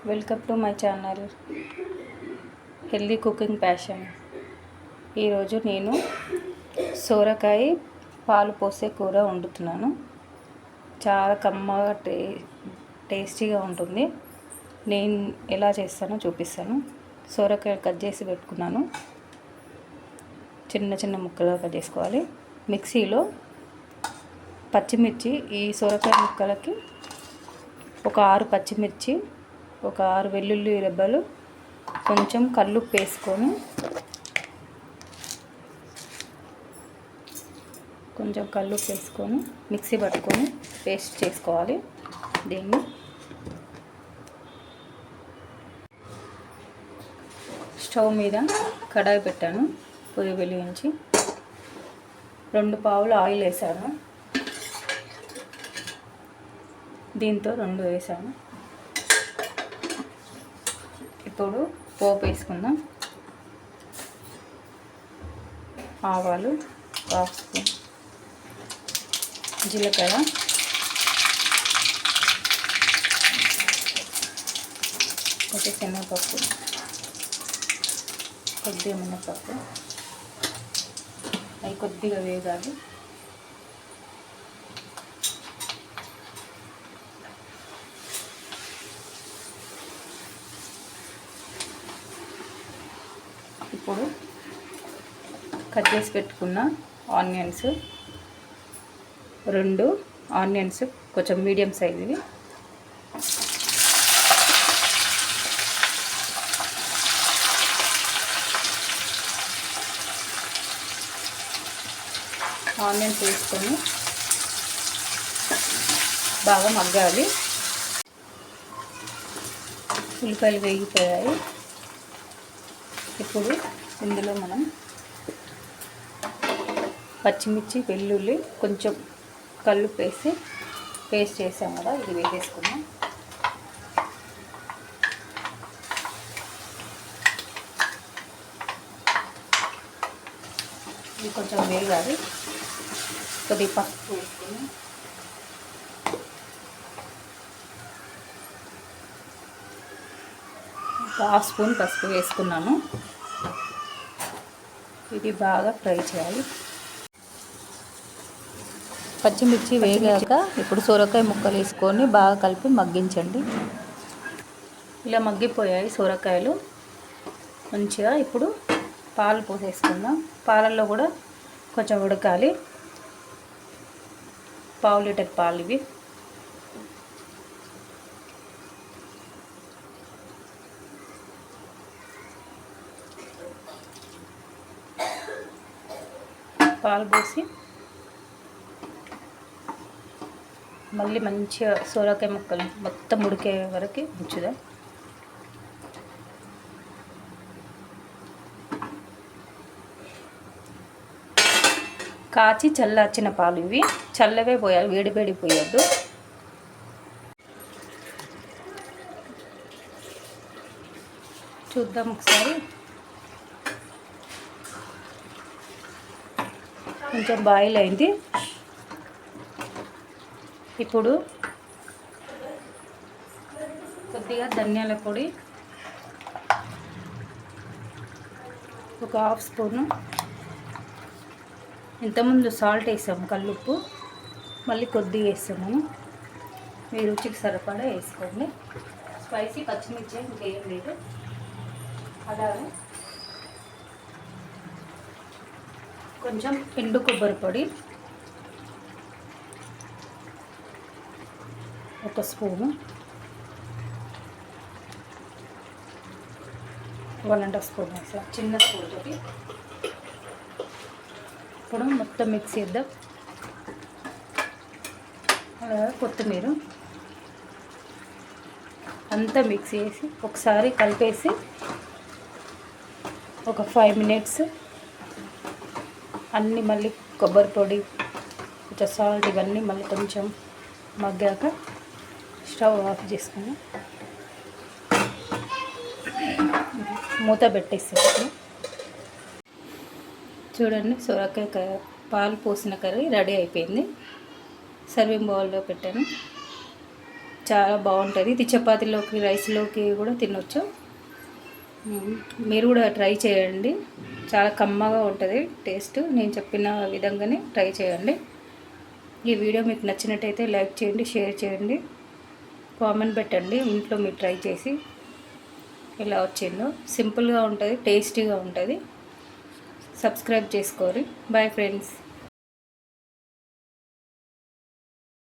Welcome to my channel healthy cooking passion. ఈరోజు నేను సోరకాయ పాలు పోసే కూర వండుతున్నాను. చాలా కమ్మగా టేస్టీగా ఉంటుంది. నేను ఎలా చేస్తానో చూపిస్తాను. సోరకాయ కట్ చేసి పెట్టుకున్నాను. చిన్న చిన్న ముక్కలుగా కట్ చేసుకోవాలి. మిక్సీలో పచ్చిమిర్చి, ఈ సోరకాయ ముక్కలకి ఒక 6 పచ్చిమిర్చి, ఒక 6 వెల్లుల్లి రెబ్బలు, కొంచెం కల్లుప్పు వేసుకొని మిక్సీ పట్టుకొని పేస్ట్ చేసుకోవాలి. దీన్ని స్టవ్ మీద కడాయి పెట్టాను. పొయ్యి వెలిగించి 2 పావులు ఆయిల్ వేసాను. దీంతో 2 వేసాను. ఇప్పుడు పోపు వేసుకుందాం. ఆవాలు 1 స్పూన్, జీలకర్ర, కొంచెం శనగపప్పు, కొద్దిగా మినపప్పు. అవి కొద్దిగా వేగాలి. ఇప్పుడు కట్ చేసి పెట్టుకున్న ఆనియన్స్, 2 ఆనియన్స్ కొంచెం మీడియం సైజువి, ఆనియన్స్ వేసుకొని బాగా మగ్గాలి. ఉల్లిపాయలు వేగిపోయాయి. ఇప్పుడు ఇందులో మనం పచ్చిమిర్చి, వెల్లుల్లి, కొంచెం కల్లుప్పు వేసి పేస్ట్ చేసాం కదా, ఇది వేసేసుకున్నాం. ఇది కొంచెం వేగాలి. కొద్దిగా పసుపు వేసుకుని ఒక 1/2 స్పూన్ పసుపు వేసుకున్నాను. ఇది బాగా ఫ్రై చేయాలి. పచ్చిమిర్చి వేగాక ఇప్పుడు సొరకాయ ముక్కలు వేసుకొని బాగా కలిపి మగ్గించండి. ఇలా మగ్గిపోయాయి సొరకాయలు మంచిగా. ఇప్పుడు పాలు పోసేసుకుందాం. పాలల్లో కూడా కొంచెం ఉడకాలి. 1/2 లీటర్ పాలు ఇవి. పాలు పోసి మళ్ళీ మంచిగా సొరకాయ ముక్కలు మొత్తం ఉడికే వరకు ఉంచుదాం. కాచి చల్లార్చిన పాలు ఇవి. చల్లవే పోయాలి, వేడి పోయొద్దు. చూద్దాం ఒకసారి. కొంచెం బాయిల్ అయింది. ఇప్పుడు కొద్దిగా ధనియాల పొడి, ఒక 1/2 స్పూను. ఇంతకుముందు సాల్ట్ వేసాము, కల్లుప్పు, మళ్ళీ కొద్దిగా వేసాము. మీ రుచికి సరిపడా వేసుకోండి. స్పైసీ పచ్చిమిర్చి ఇంకేం లేదు. అలాగే కొంచెం ఎండు కొబ్బరి పొడి 1 స్పూను, 1.5 స్పూన్ వేసాం, చిన్న స్పూన్ తోటి. ఇప్పుడు మొత్తం మిక్స్ చేద్దాం. అలాగే కొత్తిమీర అంతా మిక్స్ చేసి ఒకసారి కలిపేసి ఒక 5 మినిట్స్ అన్నీ మళ్ళీ కొబ్బరి పొడి, కొంచెం సాల్ట్, ఇవన్నీ మళ్ళీ కొంచెం మగ్గాక స్టవ్ ఆఫ్ చేసుకుని మూత పెట్టేస్తాను. చూడండి, సొరకాయ పాలు పోసిన కర్రీ రెడీ అయిపోయింది. సర్వింగ్ బౌల్లో పెట్టాను. చాలా బాగుంటుంది. ఇది చపాతీలోకి, రైస్లోకి కూడా తినొచ్చు. మీరు కూడా ట్రై చేయండి. చాలా కమ్మగా ఉంటుంది టేస్ట్. నేను చెప్పిన విధంగానే ట్రై చేయండి. ఈ వీడియో మీకు నచ్చినట్టయితే లైక్ చేయండి, షేర్ చేయండి, కామెంట్ పెట్టండి. ఇంట్లో మీరు ట్రై చేసి ఎలా వచ్చిందో. సింపుల్గా ఉంటుంది, టేస్టీగా ఉంటుంది. సబ్స్క్రైబ్ చేసుకోండి. Bye friends.